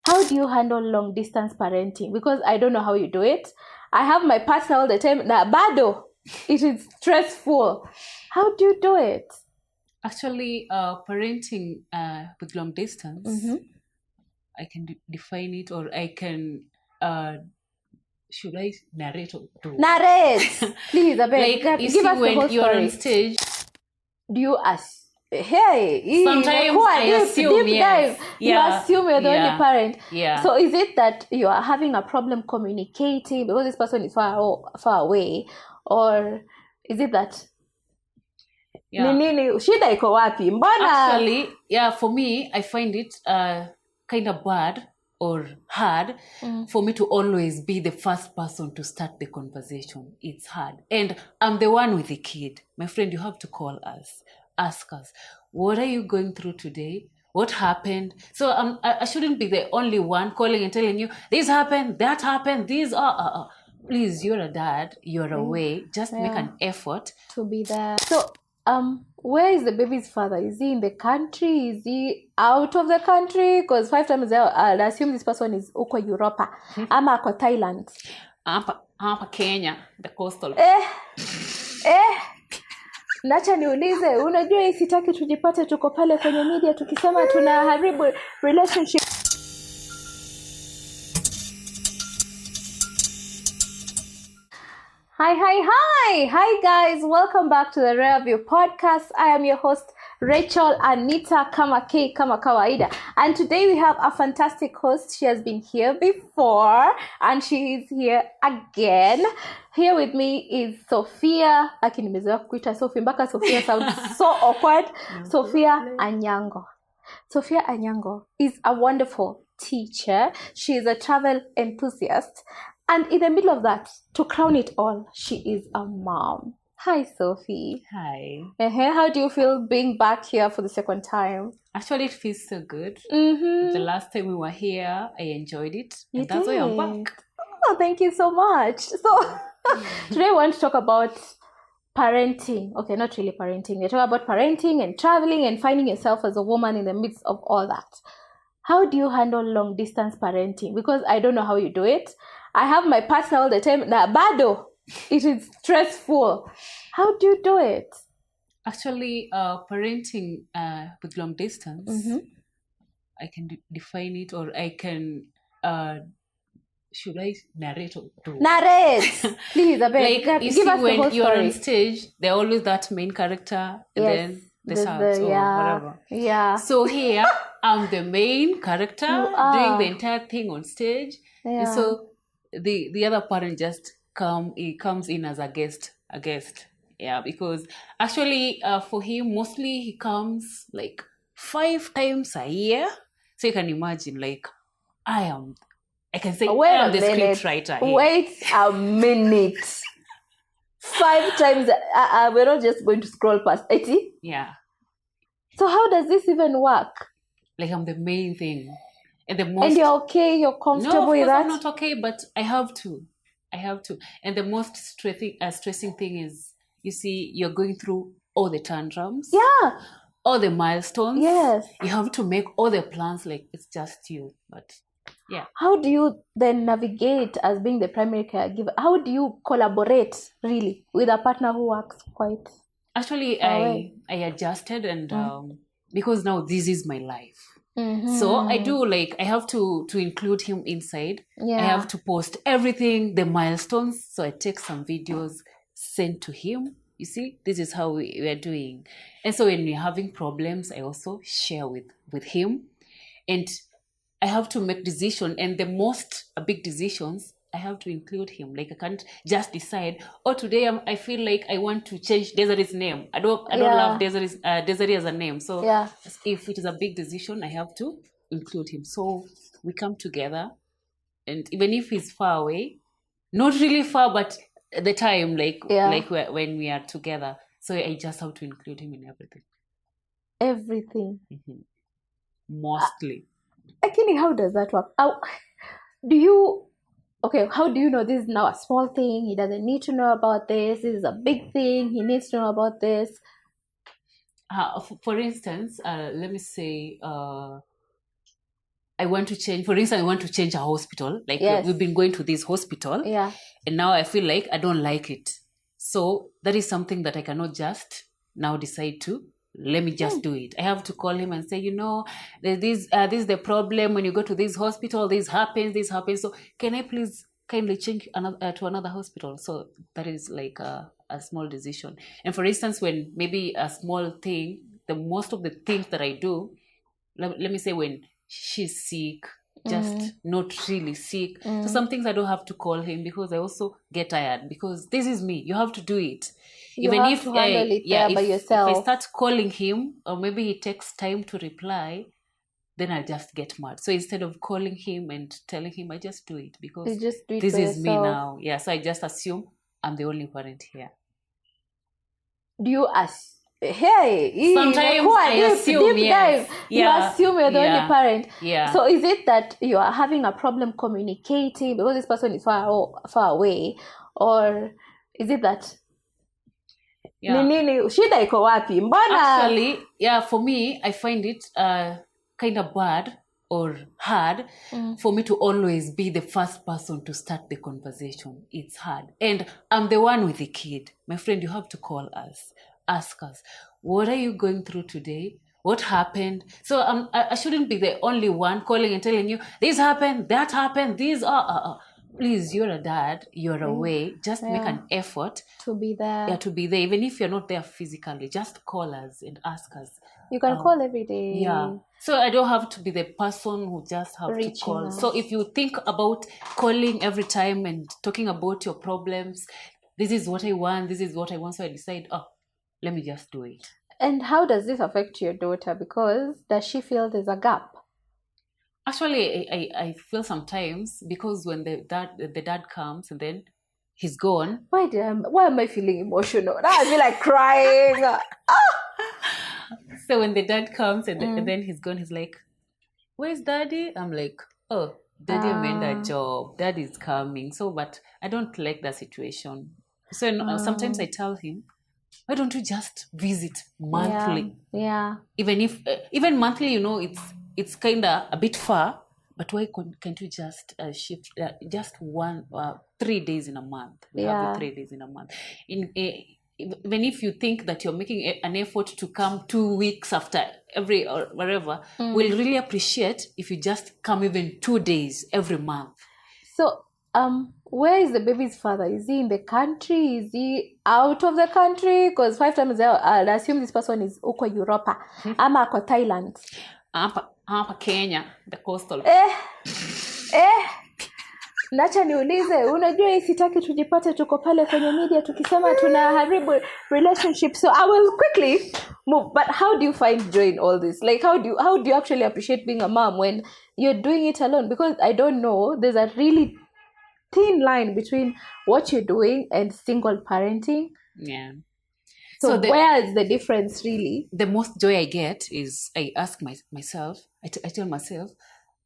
How do you handle long distance parenting? Because I don't know how you do it. I have my partner all the time. Nah, bado. It is stressful. How do you do it? Actually, parenting with long distance, I can define it, or I can. Should I narrate or do? Narrate, please. I beg. Like you Give see, us the whole when you're story. on stage, Do you ask? Hey, sometimes I assume, deep yes. dive. Yeah. You assume you're the only parent. Yeah. So is it that you are having a problem communicating because this person is far away, or is it that nini shida iko wapi? Mbona? Actually, yeah, for me, I find it kind of bad or hard for me to always be the first person to start the conversation. It's hard. And I'm the one with the kid. My friend, you have to call us, ask us, what are you going through today? What happened? So I shouldn't be the only one calling and telling you, this happened, that happened, these are... Please, you're a dad, you're away. Just make an effort to be there. So, where is the baby's father? Is he in the country? Is he out of the country? Because 5 times I'll assume this person is uko Europa. Ama ako Thailand. Hapa Kenya, the coastal. Nacha niulize, unajua hii sitaki tujipate tuko pale kwenye media tukisema tunaharibu relationship. Hi guys, welcome back to the Rare View podcast. I am your host Rachel Anita kama kawaida, and today we have a fantastic host. She has been here before and she is here again. Here with me is Sophia. Lakini nimezoea kuita Sophia mpaka Sophia sounds so awkward. Sophia Anyango. Sophia Anyango is a wonderful teacher. She is a travel enthusiast. And in the middle of that, to crown it all, she is a mom. Hi, Sophie. Hi. How do you feel being back here for the second time? Actually, it feels so good. The last time we were here, I enjoyed it. And that's why I'm back. Oh, thank you so much. So, today I want to talk about parenting. Okay, not really parenting. We're talking about parenting and traveling and finding yourself as a woman in the midst of all that. How do you handle long distance parenting? Because I don't know how you do it. I have my partner all the time. Nah, bado. It is stressful. How do you do it? Actually, parenting with long distance, I can define it, or I can... should I narrate or do? Narrate! Please, I beg. Like, you see, when you're on stage, they're always that main character, and then the subs or whatever. Yeah. So here, I'm the main character doing the entire thing on stage. Yeah. And so the other parent just comes in as a guest. Yeah, because actually for him, mostly he comes like 5 times a year. So you can imagine, like, I can say I am the script writer here. Wait a minute. 5 times, we're not just going to scroll past 80? Yeah. So how does this even work? Like, I'm the main thing. And you're okay? You're comfortable with that? I'm not okay, but I have to. And the most stressing thing is, you see, you're going through all the tantrums. Yeah. All the milestones. Yes. You have to make all the plans like it's just you. But yeah. How do you then navigate as being the primary caregiver? How do you collaborate really with a partner who works quite? Actually, I adjusted, and because now this is my life. So I do, like, I have to include him inside. Yeah. I have to post everything, the milestones. So I take some videos, send to him. You see, this is how we are doing. And so when we're having problems, I also share with him. And I have to make decisions. And the most big decisions, I have to include him. Like, I can't just decide, today I feel like I want to change Desiree's name. I don't love Desiree as a name. So if it is a big decision, I have to include him. So we come together, and even if he's far away, not really far, but the time, like when we are together. So I just have to include him in everything. Everything. Mostly. Actually, how does that work? How do you know this is now a small thing? He doesn't need to know about this. This is a big thing. He needs to know about this. For instance, let me say, I want to change, for instance, I want to change a hospital. Like we've been going to this hospital. Yeah. And now I feel like I don't like it. So that is something that I cannot just now decide to, let me just do it. I have to call him and say, this is the problem. When you go to this hospital, this happens. So can I please kindly change to another hospital? So that is like a small decision. And for instance, when maybe a small thing, the most of the things that I do, let me say when she's sick, just not really sick. So some things I don't have to call him because I also get tired because this is me. You have to do it. Even if to handle it by yourself. If I start calling him or maybe he takes time to reply, then I'll just get mad. So instead of calling him and telling him, I just do it because this is me now. Yeah, so I just assume I'm the only parent here. Do you ask? Hey, sometimes I assume, deep dive. You assume you're the only parent. Yeah. So is it that you are having a problem communicating because this person is far away, or is it that shida iko wapi? Mbona? Actually, for me, I find it kind of bad or hard for me to always be the first person to start the conversation. It's hard, and I'm the one with the kid. My friend, you have to call us. Ask us, what are you going through today? What happened? So I shouldn't be the only one calling and telling you, this happened, that happened, these are... Please, you're a dad, you're away. Just make an effort. To be there. Yeah, to be there. Even if you're not there physically, just call us and ask us. You can call every day. Yeah. So I don't have to be the person who just have to call. So if you think about calling every time and talking about your problems, this is what I want, so I decide, let me just do it. And how does this affect your daughter? Because does she feel there's a gap? Actually, I feel sometimes because when the dad comes and then he's gone. Why am I feeling emotional? I feel like crying. So when the dad comes and then he's gone, he's like, where's daddy? I'm like, daddy made a job. Daddy's coming. So, but I don't like that situation. So sometimes I tell him, why don't you just visit monthly? Yeah. Even monthly, it's kind of a bit far, but why can't you just shift just 3 days in a month? We have 3 days in a month. Even if you think that you're making an effort to come 2 weeks after every or whatever, we'll really appreciate if you just come even 2 days every month. So, where is the baby's father? Is he in the country? Is he out of the country? Because 5 times I'll assume this person is uko Europa. Ama ako Thailand. Hapa Kenya, the coastal. Nacha niulize, unajua hii sitaki tujipate tuko pale kwenye media tukisema tunaharibu relationship. So I will quickly move. But how do you find joy in all this? Like how do you actually appreciate being a mom when you're doing it alone? Because I don't know, there's a really thin line between what you're doing and single parenting. Yeah. So where is the difference really? The most joy I get is I ask myself, I tell myself,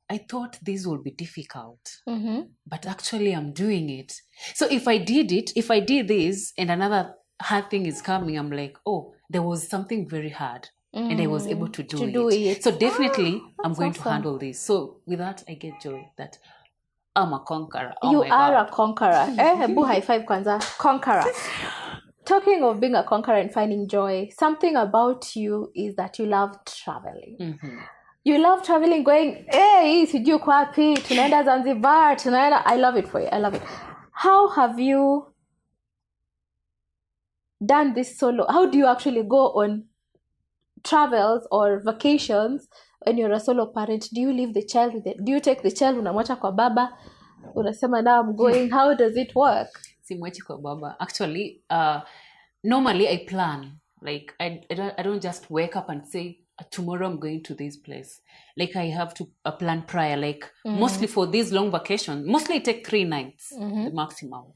I thought this would be difficult, but actually I'm doing it. So if I did this and another hard thing is coming, I'm like, there was something very hard and I was able to do it. So definitely I'm going to handle this. So with that, I get joy that I'm a conqueror. You are a conqueror. Hebu high five kwanza. Conqueror. Talking of being a conqueror and finding joy, something about you is that you love traveling. You love traveling, going, hey, sijui uko wapi, tunaenda Zanzibar, tunaenda. I love it for you. I love it. How have you done this solo? How do you actually go on travels or vacations when you're a solo parent? Do you leave the child do you take the child, unamwacha kwa baba, unasema now I'm going? How does it work? Simwachi kwa baba. Actually, normally I plan. Like I don't just wake up and say, tomorrow I'm going to this place. Like I have to plan prior. Like mostly for these long vacations, mostly I take 3 nights, the maximum.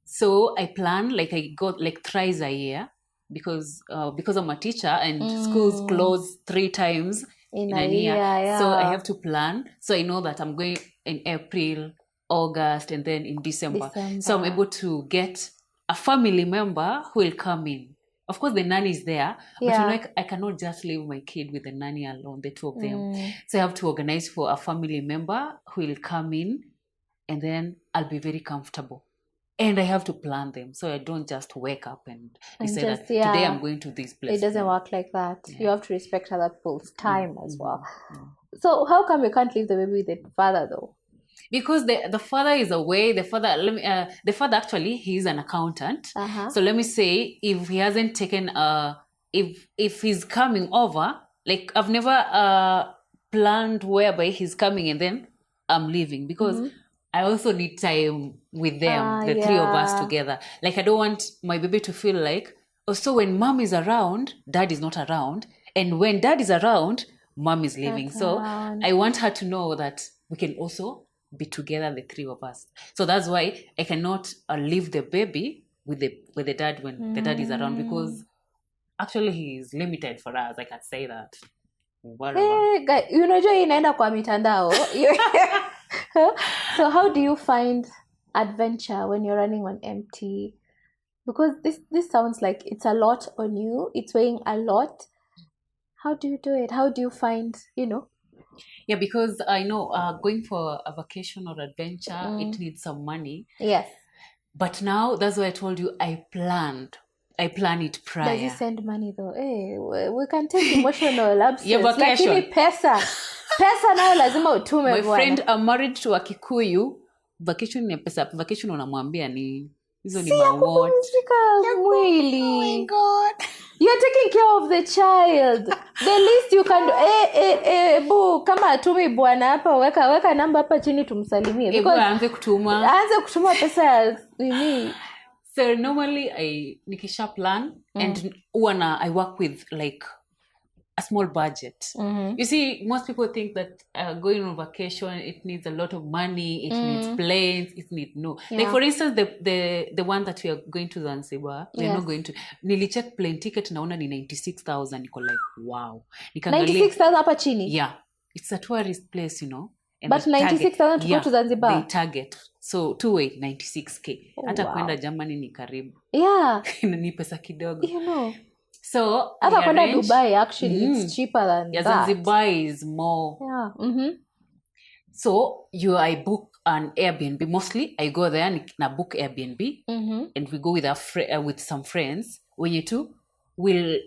So I plan, like I go like thrice a year because I'm a teacher and schools close 3 times in a year. Yeah. So I have to plan. So I know that I'm going in April, August, and then in December. So I'm able to get a family member who will come in. of course the nanny is there, but I cannot just leave my kid with the nanny alone, the two of them. So I have to organize for a family member who will come in, and then I'll be very comfortable. And I have to plan them, so I don't just wake up and say that today I'm going to this place. It doesn't work like that. You have to respect other people's time as well. So how come you can't leave the baby with the father though? Because the father is away. The father actually, he's an accountant. So let me say, if he hasn't taken if he's coming over, like I've never planned whereby he's coming and then I'm leaving, because I also need time with them, the three of us together. Like I don't want my baby to feel like, so when mom is around, dad is not around, and when dad is around, mom is leaving. So I want her to know that we can also be together, the three of us. So that's why I cannot leave the baby with the dad when the dad is around, because actually he is limited for us. I can say that. Hey, inaenda kwa mitandao. So how do you find adventure when you're running on empty? Because this sounds like it's a lot on you. It's weighing a lot. How do you do it? How do you find, Yeah, because I know going for a vacation or adventure, it needs some money. Yes. But now, that's why I told you I plan it prior. Does he send money though? Hey, we can take emotional absence. Your vacation. Lakini pesa nayo lazima utume My bwana. friend, I'm married to a Kikuyu. Vacation ni pesa. Vacation unamwambia ni hizo ni mawot. Mwili. Oh my God. You're taking care of the child. The least you can do. Boo, kama atumi bwana hapa, weka namba hapa chini tumsalimie. Because aanze kutuma pesa nini. So normally nikisha plan and I work with like a small budget. You see, most people think that going on vacation, it needs a lot of money, it needs planes, it needs like for instance the one that we are going to Zanzibar, we are not going to, nilicheck plane ticket naona ni 96,000. Niko like wow, 96,000 hapa chini. Yeah, it's a tourist place, and but 96,000 to go to Zanzibar, they target so 96k. Hata kwenda Germany ni karibu. Ni pesa kidogo. So hata kwenda Dubai actually it's cheaper than that. Zanzibar is more. So I book an Airbnb. Mostly I go there na book Airbnb, and we go with some friends. When you two will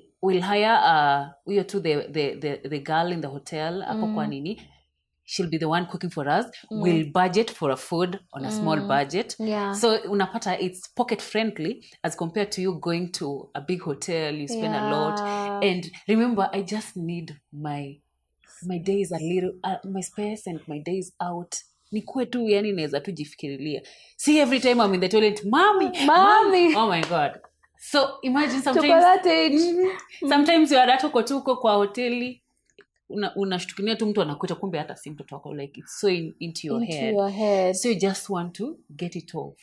hire the girl in the hotel hapo kwa nini. She'll be the one cooking for us. We'll budget for a food on a small budget. So unapata it's pocket friendly as compared to you going to a big hotel. You spend a lot. And remember, I just need my days a little, my space and my days out. Nikuwe tu yani naweza tu jifikirilia. See, every time I'm in the toilet, mommy. Oh my God. So imagine sometimes you are at tuko kwa hoteli. Unashtukinia tu mtu anakuita kumbe hata si mtoto wako, like it's so into your head. So you just want to get it off.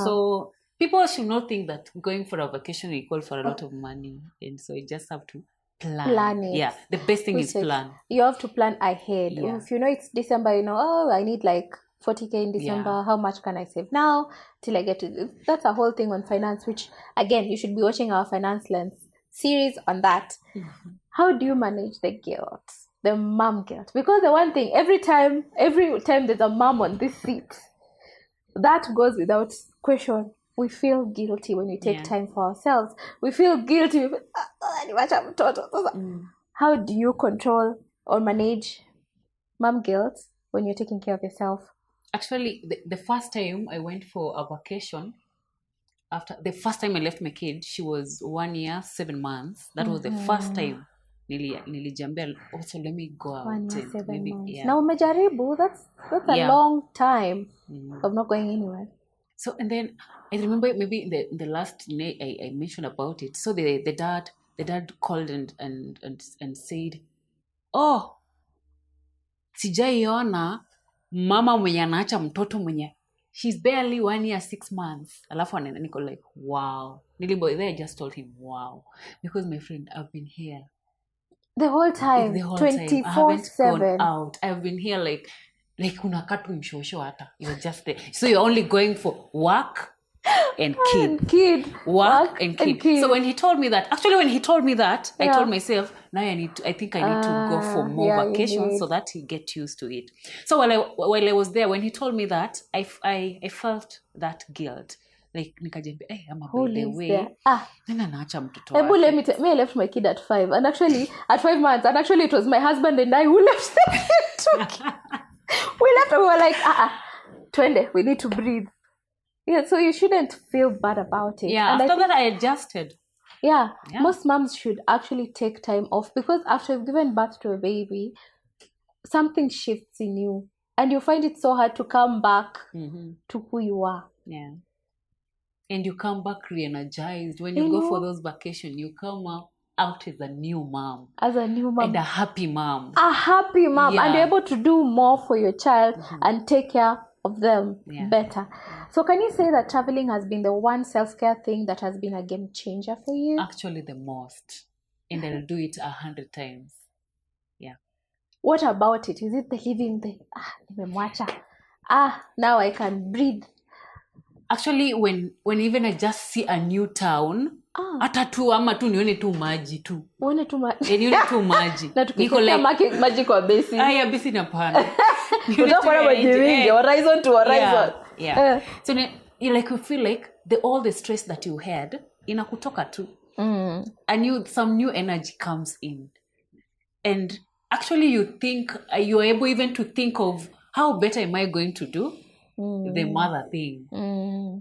So people should not think that going for a vacation will call for a lot of money, and so you just have to plan it. Yeah, the best thing is plan. You have to plan ahead. If it's December, I need like 40k in December. How much can I save now till I get to that's a whole thing on finance, which again you should be watching our Finance Lens series on that. How do you manage the guilt, the mom guilt? Because the one thing, every time there's a mom on this seat, that goes without question. We feel guilty when we take time for ourselves. We feel guilty. How do you control or manage mom guilt when you're taking care of yourself? Actually, the first time I went for a vacation, after the first time I left my kid, she was 1 year, 7 months. That was the first time. Nilijambia, also let me go out. 1 year, 7 months. Now umejaribu, that's a long time of not going anywhere. So and then I remember maybe in the last I mentioned about it. So the dad called and said, "Oh, sijaiona mama mwenye anaacha mtoto mwenye she's barely 1 year, 6 months." Alafu anaenda niko like, wow. I just told him, wow. Because my friend, I've been here. The whole time, 24/7. I haven't gone out. I've been here like unakaa tu mshosho hata. You're just there. So you're only going for work and kid. Work and kid. So when he told me that, I told myself, now I think I need to go for more vacations so that he get used to it. So while I was there, when he told me that, I felt that guilt. Like nikajambia, hey, I'm by the way. Nina naacha mtoto wake. Me I left my kid at 5, and actually at 5 months, and actually it was my husband and I who left the kid. We left and we were like, twende, we need to breathe. Yeah, so you shouldn't feel bad about it. Yeah, and after that I adjusted. Yeah, most moms should actually take time off, because after you've given birth to a baby, something shifts in you and you find it so hard to come back to who you are. Yeah. And you come back re-energized. When you go for those vacations, you come out as a new mom. And a happy mom. Yeah. And you're able to do more for your child and take care of them better. So can you say that traveling has been the one self-care thing that has been a game changer for you? Actually, the most. And I'll do it 100 times. Yeah. What about it? Is it the living the nimemwacha? Now I can breathe. Actually, when even I just see a new town, hata tu ama tu nione tu maji tu. Uone tu maji. Nione tu maji. Niko like maji kwa basi. Basi napana. Unapona maji mingi, horizon to horizon. Yeah. So you feel like all the stress that you had inakutoka tu. Some new energy comes in. And actually you think you're able even to think of how better am I going to do the mother thing.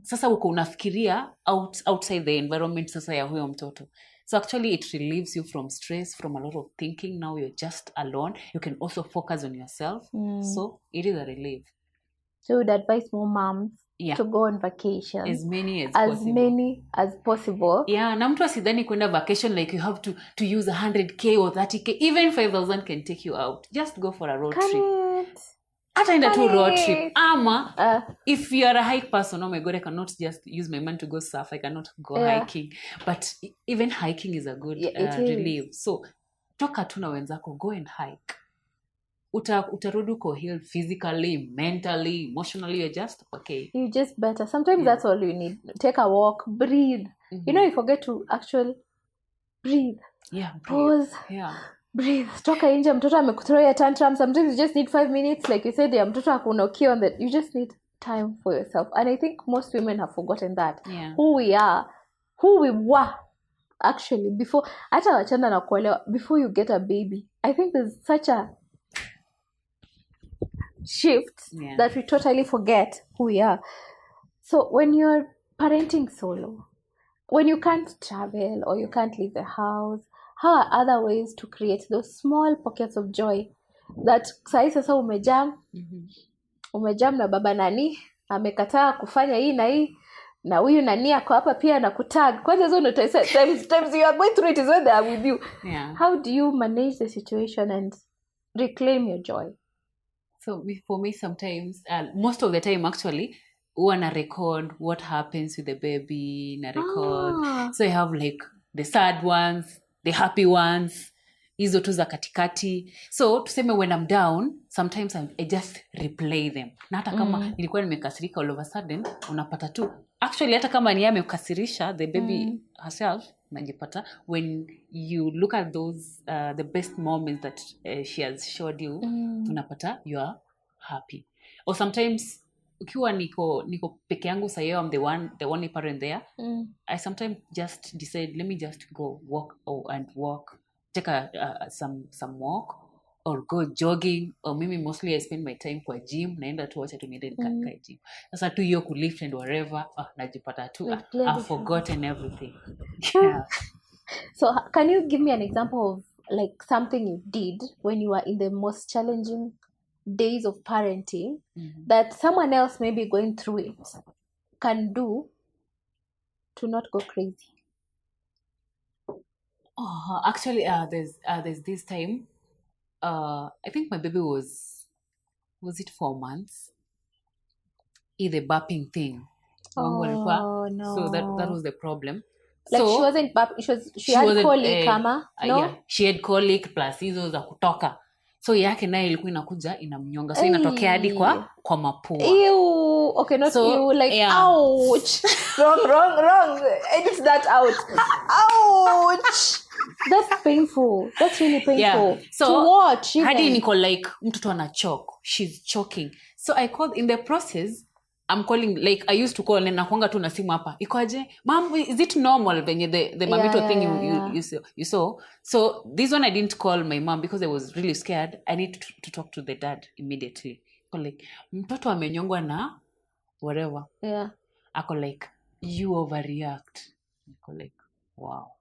Sasa uko unafikiria outside the environment sasa ya huyo mtoto. So actually it relieves you from stress, from a lot of thinking. Now you're just alone. You can also focus on yourself. So it is a relief. So you would advise more moms to go on vacation. As many as possible. Yeah, na mtu asidhani kwenda vacation like you have to use 100k or 30k. Even 5,000 can take you out. Just go for a road trip. Ataenda to road trip. If you are a hike person, oh my God, I cannot just use my money to go surf. I cannot go hiking. But even hiking is a good relief. So, toka tu na wenzako, go and hike. Utarudi uko healed physically, mentally, emotionally. You're just okay. You just better. Sometimes that's all you need. Take a walk, breathe. You forget to actually breathe. Yeah, breathe. Pause. Yeah. Breathe. Toka nje, mtoto amekuthrow tantrum. Sometimes you just need 5 minutes. Like you said, mtoto akunokia on that. You just need time for yourself. And I think most women have forgotten that. Yeah. Who we are, who we were, actually, before, hata wachana na kuelewa, before you get a baby. I think there's such a shift that we totally forget who we are. So when you're parenting solo, when you can't travel or you can't leave the house, how are other ways to create those small pockets of joy that sahi sasa umejam na baba nani amekataa kufanya hii na hii na huyu nani ako hapa pia na kutag kwanza hizo ndo times you are going through it is when they are with you. How do you manage the situation and reclaim your joy? So for me sometimes most of the time actually wanna record what happens with the baby na record. So I have like the sad ones, the happy ones, hizo tu za katikati. So tuseme when I'm down, sometimes I just replay them. Na hata kama nilikuwa nimekasirika, all of a sudden unapata tu. Actually hata kama ni amekasirisha the baby herself, najipata when you look at those the best moments that she has showed you, unapata you are happy. Or sometimes ukiwa niko peke yangu sayo, I'm the only parent there, I sometimes just decide, let me just go walk take some walk or go jogging, or maybe mostly I spend my time kwa gym, naenda tu wacha tu niende nikae gym. Sasa tu hiyo kulift and whatever, najipata tu I've forgotten everything. Yeah. So can you give me an example of like something you did when you were in the most challenging days of parenting that someone else maybe going through it can do to not go crazy? Actually, there's this time. I think my baby was it 4 months? The burping thing. Oh no! So that was the problem. Like so, she wasn't she had colic, no? Yeah, she had colic plus hizo za kutoka. so yake naye ilikuwa inakuja inamnyonga, so inatokea hadi kwa mapua. Ew. Okay, not so, you like yeah. Ouch. wrong. Edit that out. Ouch. That's painful. That's really painful. Yeah. So to watch. Hadi niko like mtoto ana choke. She's choking. So I called in the process. I'm calling, like I used to call and nakwanga tu na simu hapa. Ikoaje? Mom, is it normal when the mamito thing you saw? So this one I didn't call my mom because I was really scared. I need to talk to the dad immediately. Ako like, mtoto amenyongwa na whatever. Yeah. Ako like, you overreact. Ako like, wow.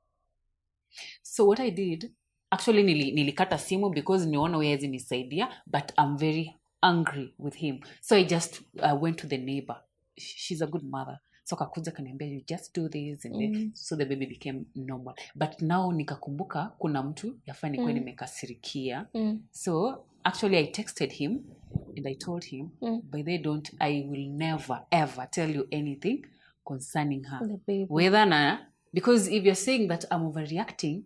So what I did, actually nilikata simu because niona wezi nisaidia, but I'm very angry with him. So I just went to the neighbor. She's a good mother. So kakuja kaniambia, you just do this. And so the baby became normal. But now nikakumbuka kuna mtu yafaa nikuwe nimekasirikia. So actually I texted him and I told him, by the way, I will never ever tell you anything concerning her. The baby. Whether na, because if you're saying that I'm overreacting,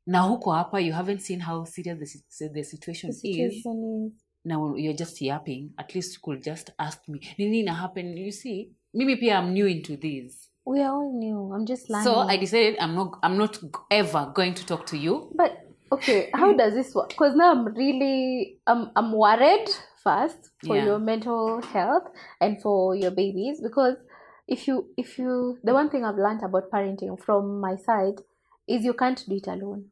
na huko hapa you haven't seen how serious the situation is. Now you're just yapping. At least you could just ask me. Nini na happen? You see, maybe pia I'm new into this. We are all new. I'm just learning. So I decided I'm not ever going to talk to you. But okay, how does this work? Because now I'm worried first for your mental health and for your babies, because if you the one thing I've learned about parenting from my side is you can't do it alone.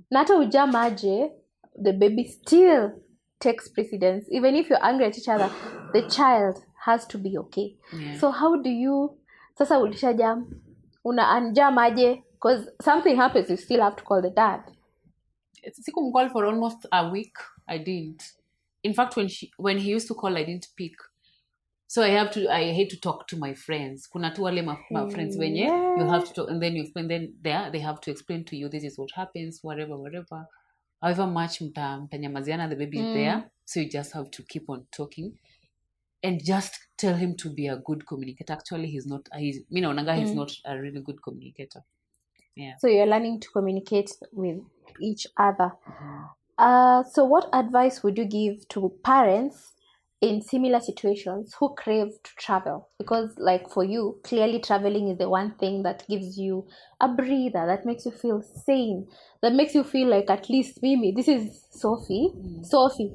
Nata ujamaje, the baby still takes precedence. Even if you're angry at each other, the child has to be okay. So how do you sasa ulisha jam una anjamaje, because something happens, you still have to call the dad. Sikum call for almost a week. I didn't. In fact, when he used to call, I didn't pick. So I hate to talk to my friends. Kuna tu wale my friends wenye you have to talk, and then they have to explain to you, this is what happens, whatever. However much mtanyamaziana, the baby is there. So you just have to keep on talking and just tell him to be a good communicator. Actually, he's not a really good communicator. Yeah. So you're learning to communicate with each other. So what advice would you give to parents in similar situations who crave to travel? Because like for you, clearly traveling is the one thing that gives you a breather, that makes you feel sane, that makes you feel like at least Mimi, this is Sophie,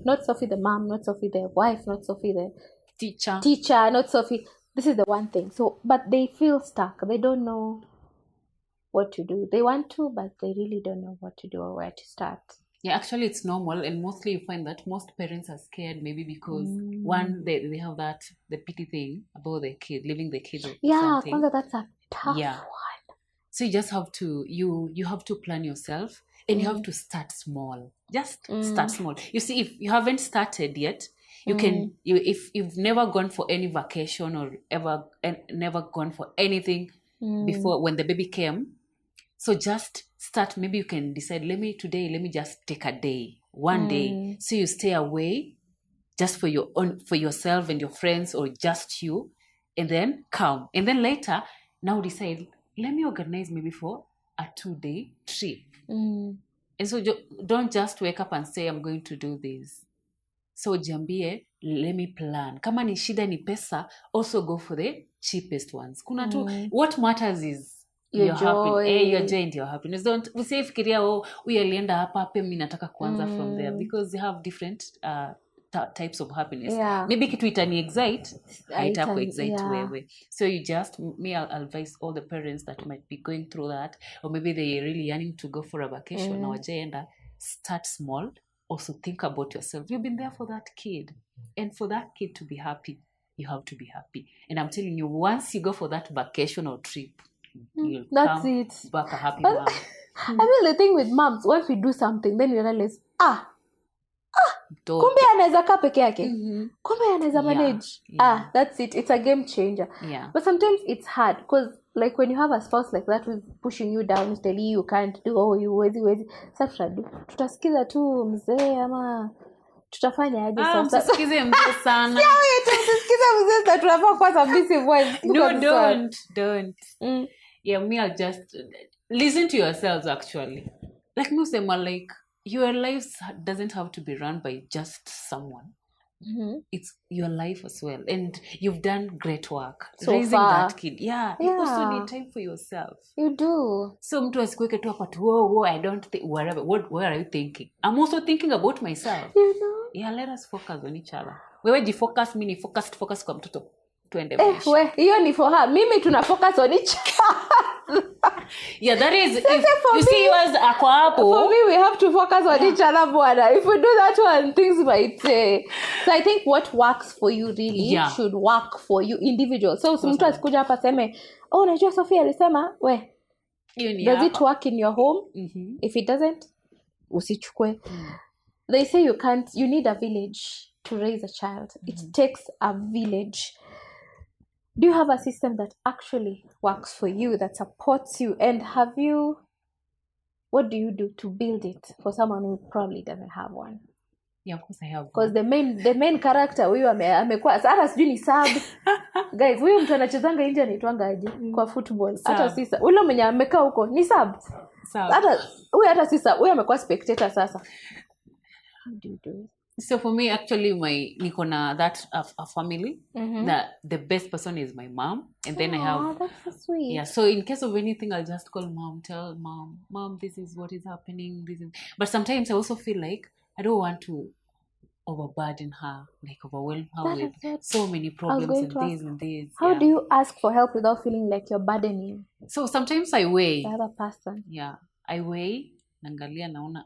not Sophie the mom, not Sophie the wife, not Sophie the teacher, not Sophie. This is the one thing. So, but they feel stuck. They don't know what to do. They want to, but they really don't know what to do or where to start. Yeah, actually it's normal, and mostly you find that most parents are scared, maybe because one, they have the pity thing about the kid, leaving the kid or something. Yeah, that's a tough one. So you just have to you have to plan yourself, and you have to start small. Just start small. You see, if you haven't started yet, you can if you've never gone for any vacation or never gone for anything before when the baby came, so just start. Maybe you can decide, let me just take a day, one day. So you stay away just for yourself and your friends, or just you, and then come. And then later, now decide, let me organize maybe for a 2-day trip. And so don't just wake up and say, I'm going to do this. So jambie, let me plan. Kama ni shida ni pesa, also go for the cheapest ones. Kuna tu, what matters is your joy. Your joy and your happiness. Don't usifikiria huyu alienda hapa pe mimi nataka kuanza from there, because you have different types of happiness. Maybe kitu itani excite, haitaku excite wewe. So you just, I'll advise all the parents that might be going through that, or maybe they're really yearning to go for a vacation. Now wajaenda, start small. Also think about yourself. You've been there for that kid, and for that kid to be happy, you have to be happy. And I'm telling you, once you go for that vacation or trip, you'll come back a happy mom. I mean, the thing with moms, once we do something, then we realize, kumbe anaweza kaa peke yake, kumbe anaweza manage. That's it. It's a game changer. But sometimes it's hard, because like when you have a spouse like that who's pushing you down, telling you can't do, you wezi. Sasa tutasikiza tu mzee ama tutafanya aje sasa? Msikize mzee sana. Tusikize mzee na tunafaa kwa submissive wives. No, don't. Yeah, I'll just listen to yourselves actually. Like Musema, like your life doesn't have to be run by just someone. It's your life as well, and you've done great work so raising far. that kid. You also need time for yourself. You do. So mtu asikuweke tu hapa tu, whoa, I don't think whatever. What are you thinking? I'm also thinking about myself. You know. Let us focus on each other. Wewe jifocus, mimi focus kwa mtoto. Tuende hiyo ni for her. Mimi tuna focus on each other. That is, if you see yours ako hapo. For me, we have to focus on each other bwana. If we do that one, things might say. So I think what works for you really should work for you individual. So mtu asikuja hapa seme, unajua Sophia alisema, does it work in your home? If it doesn't, usichukue. They say you need a village to raise a child. It takes a village. Do you have a system that actually works for you, that supports you? And what do you do to build it for someone who probably doesn't have one? Of course I have. Because the main character huyu amekuwa hata sijui ni sub. Guys, huyu mtu anachezanga nje anaitwanga aje kwa football. Hata sisa ule mwenye amekaa huko ni sub. Hata sisa huyu amekuwa spectator sasa. How do you do it? So for me, actually, niko na that a family. That the best person is my mom, and then I have. That's so sweet. So in case of anything, I'll just call mom, tell mom, this is what is happening. But sometimes I also feel like I don't want to overburden her, like overwhelm her with so many problems and this. How do you ask for help without feeling like you're burdening? So sometimes I weigh. The other person. I weigh. Nangalia naona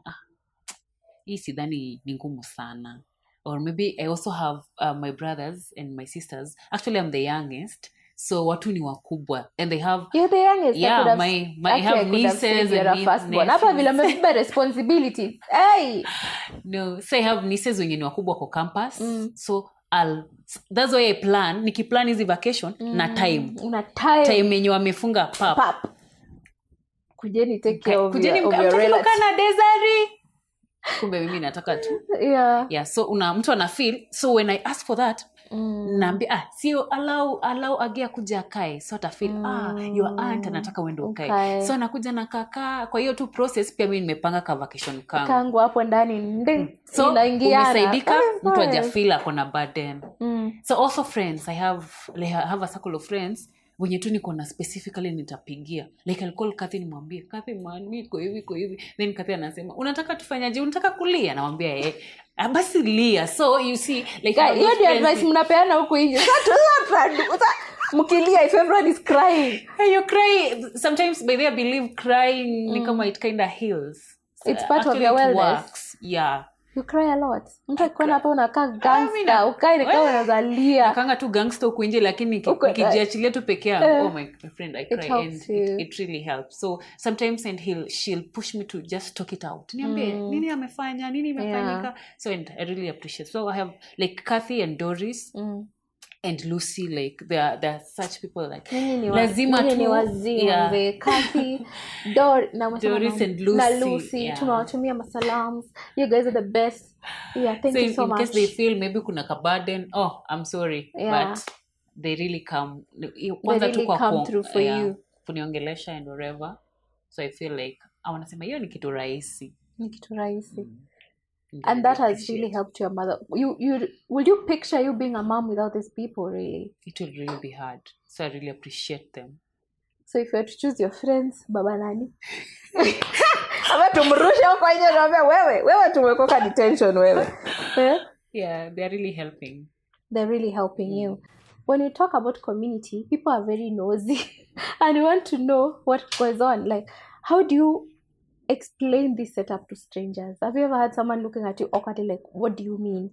hii sidhani ni ngumu sana. Or maybe I also have my brothers and my sisters. Actually, I'm the youngest. So watu ni wakubwa. And they have... You're the youngest. I have nieces and nephews. Hapa vile mbeba responsibility. Hey! No, so I have nieces wenye ni wakubwa kwa campus. So that's why I plan. Nikiplan hizi vacation na time. Time yenye wamefunga pap. Kujeni take care of your relatives. Kana desert. Kumbe mimi nataka tu. So mtu ana feel. So when I ask for that, naambia sio allow Agia kuja kae. So ata feel your aunt anataka uende ukae. So anakuja na kaka. Kwa hiyo tu process pia mimi nimepanga ka vacation kangu hapo ndani so umesaidika mtu aja feel ako na burden. So also friends, I have a circle of friends wenye tu niko na specifically nitapigia. Like I'll call Kathy nimwambie, Kathy man, mimi iko hivi. Then Kathy anasema, unataka tufanyaje? Unataka kulia? Namwambia basi lia. So you see, like hiyo ndio advice mnapeana huko nje. Mkilia if everyone is crying. You cry. Sometimes by there I believe crying ni kama it kind of heals. It's part of your wellness. Works. You cry a lot. Mtu akiona hapo unakaa gangster, ukae ni kama unazalia. Nakanga tu gangster huko nje lakini nikijiachilia tu peke yangu. Oh my friend, I cry and it really helps. So sometimes she'll push me to just talk it out. Niambie nini amefanya, nini imefanyika. So and I really appreciate. So I have like Kathy and Doris. And Lucy, like they're such people like lazima tu Kathy, Doris and Lucy. Tunawatumia masalams. You guys are the best. Thank you so much. In case they feel maybe kuna ka burden, I'm sorry, but they really come. They really come through for you. Kuniongelesha and whatever. So I feel like I want to say hiyo ni kitu rahisi. And that has really helped your mother. Will you picture you being a mom without these people, really? It will really be hard. So I really appreciate them. So if you had to choose your friends, baba nani? Ama tumrushe huko nje na wewe tumekoka detention wewe. They're really helping. They're really helping you. When you talk about community, people are very nosy and you want to know what goes on. Like, how do you explain this setup to strangers? Have you ever had someone looking at you awkwardly like, what do you mean?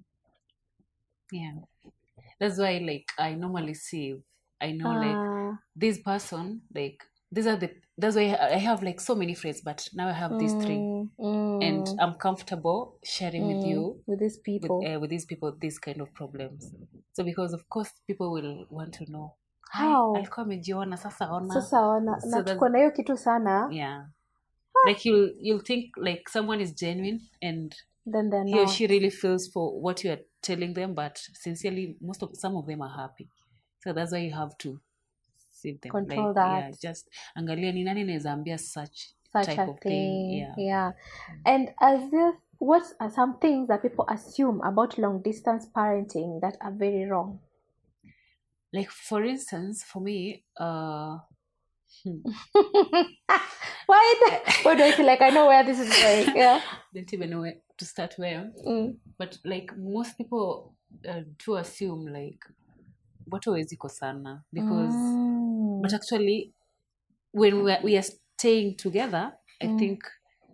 That's why like I normally save. I know like this person, like that's why I have like so many friends, but now I have these three and I'm comfortable sharing with you with these people these kind of problems. So because of course people will want to know how alikuwa amejiona sasa ona na tuko na hiyo kitu sana. Like you'll think like someone is genuine and then he or she really feels for what you are telling them, but sincerely some of them are happy. So that's why you have to save them. Control that. Just angalia ni nani naweza ambia such type a of thing. thing. Yeah. And as if, what are some things that people assume about long distance parenting that are very wrong? Like, for instance, for me, Why do I feel like I know where this is going? Yeah. don't even know where to start where. But like most people do assume like watu hawezi kosana because but actually when we are staying together, I think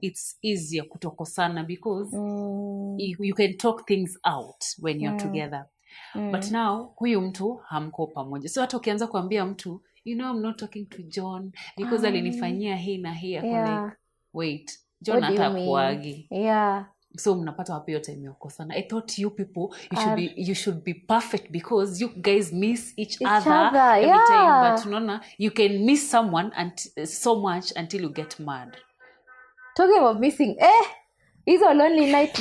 it's easier kutokosana because you can talk things out when you're together. But now huyu mtu hamko pamoja, so hata ukianza kuambia mtu I'm not talking to John because alinifanyia hii na hii, like wait, John hata kuagi. So mnapata wapi yote imekosana? I thought you people you should be perfect because you guys miss each other every time, but unaona you can miss someone so much until you get mad. Talking of missing, hizo lonely nights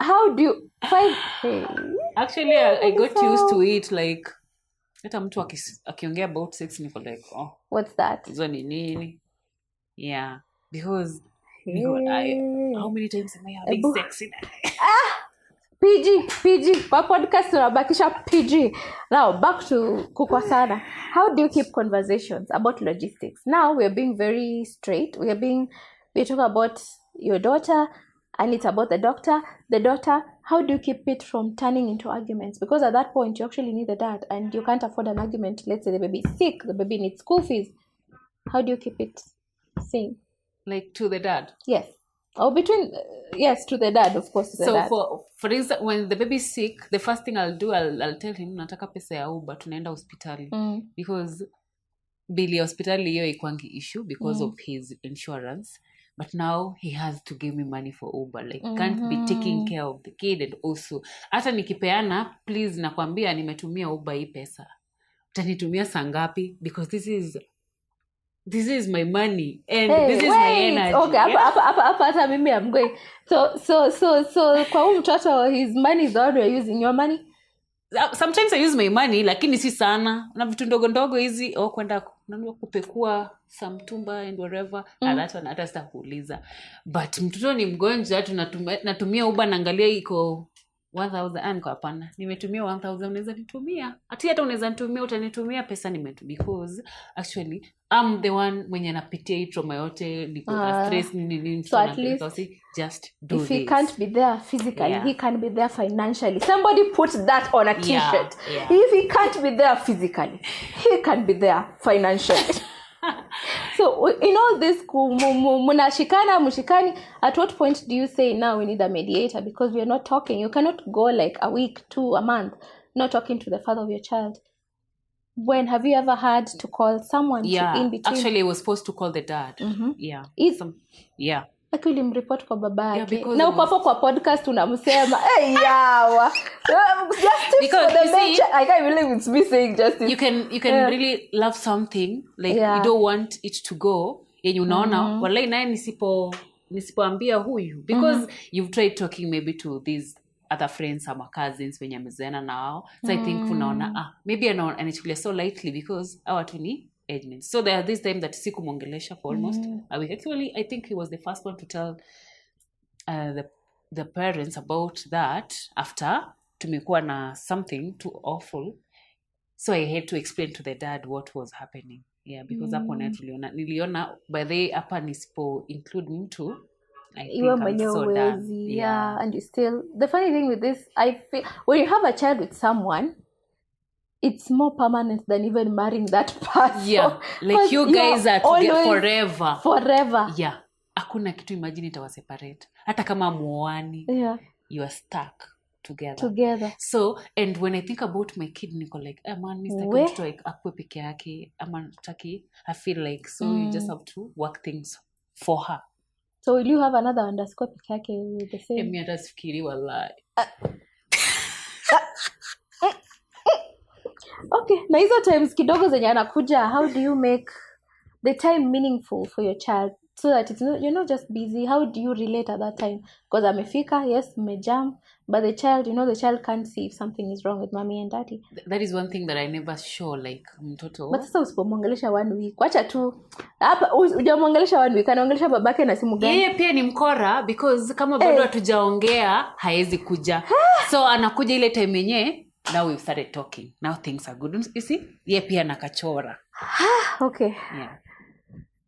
how do you find? Actually, I got used to it. Like hata mtu akiongea about sex niko like, what's that? Hizo ni nini? Yeah, because how many times am I having sex in PG kwa podcast tunabakisha PG. Now back to kukosana. How do you keep conversations about logistics? Now we are being very straight. We talk about your daughter and it's about the daughter. How do you keep it from turning into arguments? Because at that point you actually need the dad and you can't afford an argument. Let's say the baby is sick, the baby needs school fees. How do you keep it sane? Like to the dad? Yes. Or between, yes, to the dad, of course. So for instance, when the baby is sick, the first thing I'll do, I'll tell him, nataka pesa ya Uber, tunaenda hospitali. Because bili ya hospitali hiyo ikwangi issue because of his insurance. But now he has to give me money for Uber. Like, can't be taking care of the kid and also. Hata nikipeana, please nakwambia nimetumia Uber hii pesa. Utanitumia saa ngapi? Because this is my money and this is my energy. Okay, hapa mimi I'm going. So kwa huyu mtoto his money is all you're using your money? Sometimes I use my money lakini si sana. Na vitu ndogo ndogo hizi kwenda kupekua some tumba and whatever and that one hata sitakuuliza. But mtoto ni mgonjwa natumia Uber naangalia iko 1000 anko hapana. Nimetumia 1000 unaweza nitumia. Hata unaweza nitumia utanitumia pesa because actually I'm the one mwenye napitia hii trauma yote niko stress nini so at least just do if this. He can't be there physically, he can be there financially. Somebody put that on a t-shirt. If he can't be there physically, he can be there financially. So in all this mushikani, at what point do you say now we need a mediator because we are not talking? You cannot go like a week, 2 a month not talking to the father of your child. When have you ever had to call someone to in between? Actually I was supposed to call the dad. Actually mreport kwa baba yake. Na uko hapo kwa podcast unamsema yawa. Justice for the bench. I can't believe it's me saying justice. You can really love something like you don't want it to go. Yenye unaona wallahi naye nisipoambia huyu because you've tried talking maybe to these other friends ama cousins wenye amezoeana nao. So I think unaona maybe anachukulia so lightly because watu ni age mates. So there this time that sikumwongelesha for almost a week. Actually I think he was the first one to tell the parents about that after tumekuwa na something too awful. So I had to explain to the dad what was happening. Because hapo niliona by the hapa nisipo include mtu I think I'm so done. And you still, the funny thing with this, I feel when you have a child with someone, it's more permanent than even marrying that person. Like you guys are together forever. Hakuna kitu imagine itawaseparate hata kama muoani. You are stuck together. So and when I think about my kid niko like man Mr. Mtoto like akwe peke yake ama nataki I feel like so you just have to work things for her. So will you have another underscore peke yake with the same? Mimi hata sifikiri wallahi. Okay, na hizo times kidogo zenye anakuja, how do you make the time meaningful for your child? so that it's not, you're not just busy. How do you relate at that time? Because amefika, yes, mmejam, but the child, the child can't see if something is wrong with mommy and daddy. That is one thing that I never show, like mtoto. But sasa usipomwongelesha 1 week, wacha tu hapa hujamwongelesha 1 week, anaongelesha babake na simu gani? Yeye pia ni mkora, because kama bado hatujaongea haezi kuja. So anakuja ile time yenyewe, now we've started talking, now things are good, you see. Yeye pia nakachora. Okay. Yeah.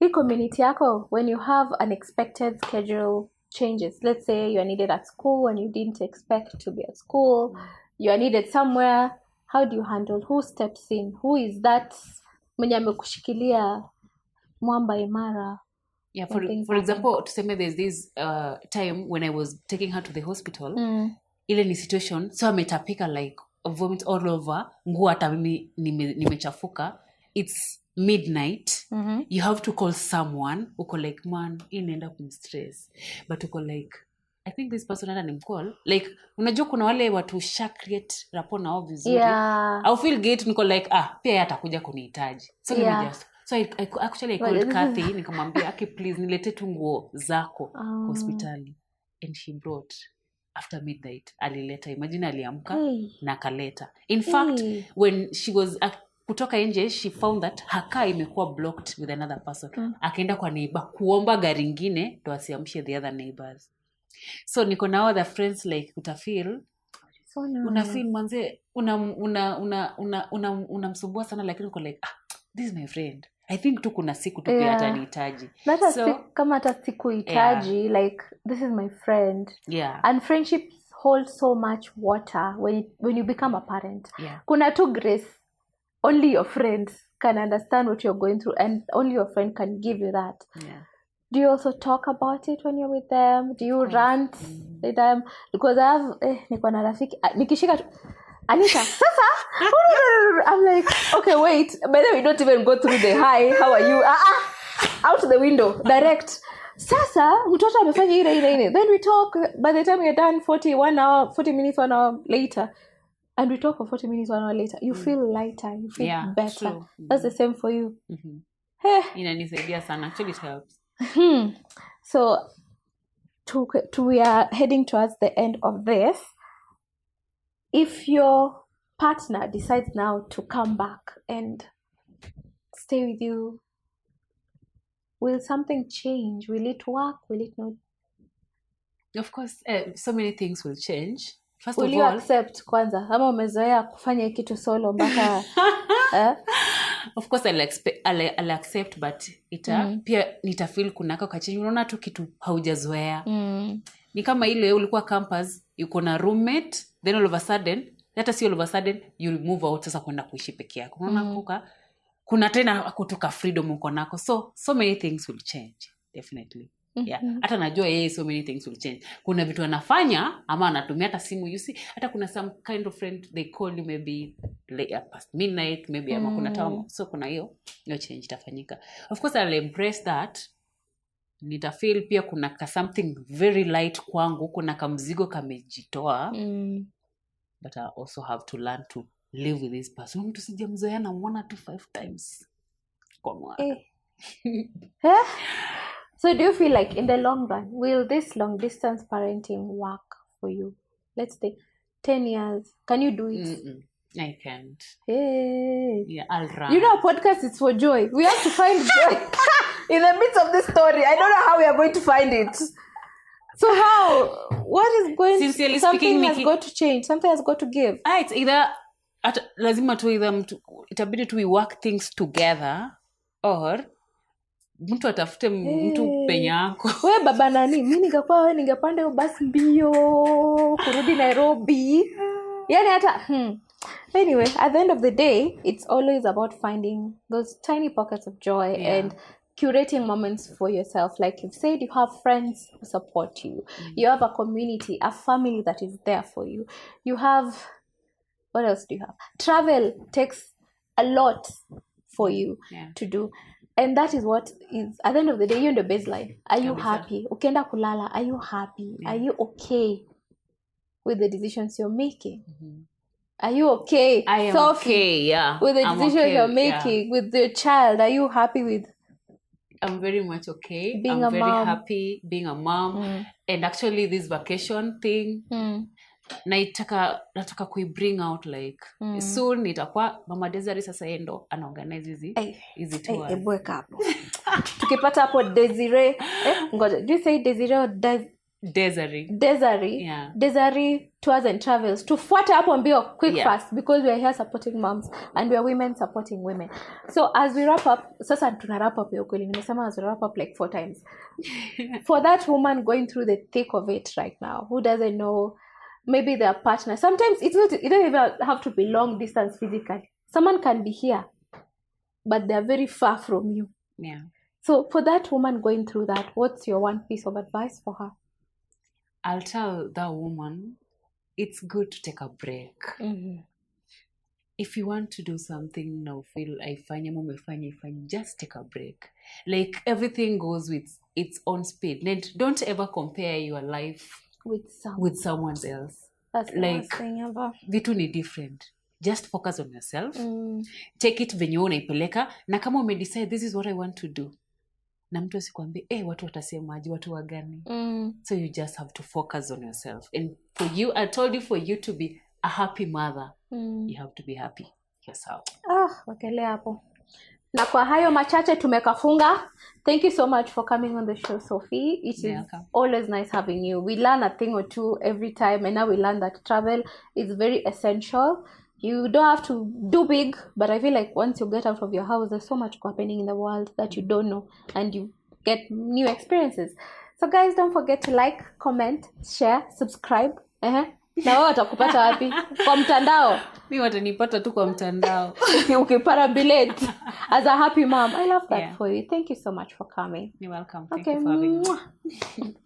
Hii community yako, when you have unexpected schedule changes, let's say you are needed at school and you didn't expect to be at school, you are needed somewhere, how do you handle? Who steps in? Who is that mwenye amekushikilia mwamba imara? Yeah, for example, tuseme there's this time when I was taking her to the hospital. Ile ni situation, so ametapika like vomit all over, nguo hata mimi nimechafuka. It's midnight. You have to call someone. Uko like, man, inaenda kumstress. But uko like, I think this person hata nimcall. Like, unajua kuna wale watu create rapport nao vizuri. Yeah. I'll feel gate, niko like, pia atakuja kunihitaji. So let me just. So I called Kathy, nikamwambia, "Aki, please nilete tu nguo zako hospitali." And she brought after midnight. Alileta. Imagine aliamka na kaleta. In fact, when she was kutoka nje, she found that her car imekuwa blocked with another person. Akaenda kwa neighbor kuomba gari ingine ndo asiamshe the other neighbors. So niko na other friends like utafeel unafeel manze unamsumbua sana, lakini uko like this is my friend. I think tu kuna siku tu pia atanihitaji. So kama hata sikuhitaji, like this is my friend. Yeah. And friendships hold so much water when you become a parent. Yeah. Kuna tu grace. Only your friends can understand what you're going through, and only your friend can give you that. Yeah. Do you also talk about it when you're with them? Do you rant with them? Because I have niko na rafiki nikishika Anita sasa I'm like, okay, wait, by the way, we don't even go through the hi, how are you, out the window direct. Sasa mtoto amefanya ile then we talk. By the time we're done 40 minutes 1 hour later, and we talk for 40 minutes 1 hour later, you feel lighter, you feel better. True. That's the same for you. Inanisaidia sana, actually it helps. So we are heading towards the end of this. If your partner decides now to come back and stay with you, will something change? Will it work? Will it not? Of course, so many things will change. First will of you all, accept kwanza? Ama umezoea kufanya kitu solo mpaka Of course I'll accept, but pia nitafeel kunaka kachange. Unaona tu kitu haujazoea. Ni kama ile ulikuwa campus, yuko na roommate, then all of a sudden, hata si all of a sudden, you move out sasa kwenda kuishi peke yako. Unaona kuna tena kutoka freedom uko nako. So many things will change, definitely. Yeah. Hata najua so many things will change. Kuna vitu anafanya ama anatumia hata simu, you see. Hata kuna some kind of friend, they call you maybe late past midnight, maybe ama kuna time. So kuna hiyo change itafanyika. Of course I'll embrace that. Nitafeel pia kuna something very light kwangu, kuna kamzigo kamejitoa. But I also have to learn to live with this person. Mtu sijamzoea na 1 to 5 times kwa mwaka. So do you feel like in the long run, will this long distance parenting work for you? Let's say 10 years. Can you do it? I can't. Hey. Yeah, I'll run. You know, a podcast is for joy. We have to find joy in the midst of this story. I don't know how we are going to find it. So what is going to, something has got to change. Something has got to give. It's either, lazima tu either itabidi tu we work things together, or mtu atafute mtu penye yako. Wewe baba nani? Mimi ningekuwa wewe ningepanda hiyo basi mbio kurudi Nairobi. Yani hata Anyway, at the end of the day, it's always about finding those tiny pockets of joy and curating moments for yourself. Like you've said, you have friends who support you. You have a community, a family that is there for you. You have, what else do you have? Travel takes a lot for you to do. And that is what is, at the end of the day, you're in the baseline. Are you happy? Ukienda kulala, are you happy? Are you okay with the decisions you're making? Are you okay? I am Sophie, okay, with the decisions you're making with your child? Are you happy with I'm very much okay. Being I'm a very mom. happy being a mom. And actually this vacation thing, nataka bring out like soon itakuwa Mama Desiree sasa endo anaorganize hizi tours. Wake up. Tukipata hapo Desiree, ngoja, do you say Desiree or Desiree? Yeah. Desiree Tours and Travels. Tufuate hapo mbio quick fast because we are here supporting moms and we are women supporting women. So as we wrap up, sasa tuna wrap up hiyo kweli. Nimesema as we wrap up like 4 times. For that woman going through the thick of it right now, who doesn't know maybe their partner. Sometimes it don't even have to be long distance physically. Someone can be here, but they're very far from you. Yeah. So for that woman going through that, what's your one piece of advice for her? I'll tell that woman, it's good to take a break. If you want to do something now, feel just take a break. Like everything goes with its own speed. Don't ever compare your life with someone else. That's like thing ever. Vitu ni different. Just focus on yourself. Take it venye unaipeleka na kama umedecide this is what I want to do. Na mtu asikwambie watu watasemaje, watu wagani. So you just have to focus on yourself. And for you, I told you, for you to be a happy mother, you have to be happy yourself. Wakele hapo. Na kwa hayo machache tumekafunga. Thank you so much for coming on the show, Sophie. It is always nice having you. We learn a thing or two every time, and now we learn that travel is very essential. You don't have to do big, but I feel like once you get out of your house, there's so much happening in the world that you don't know, and you get new experiences. So guys, don't forget to like, comment, share, subscribe. Na wewe watakupata wapi? Kwa mtandao. Mimi watanipata tu kwa mtandao. Ukiparabulate as a happy mom. I love that for you. Thank you so much for coming. You're welcome. Thank you for having me.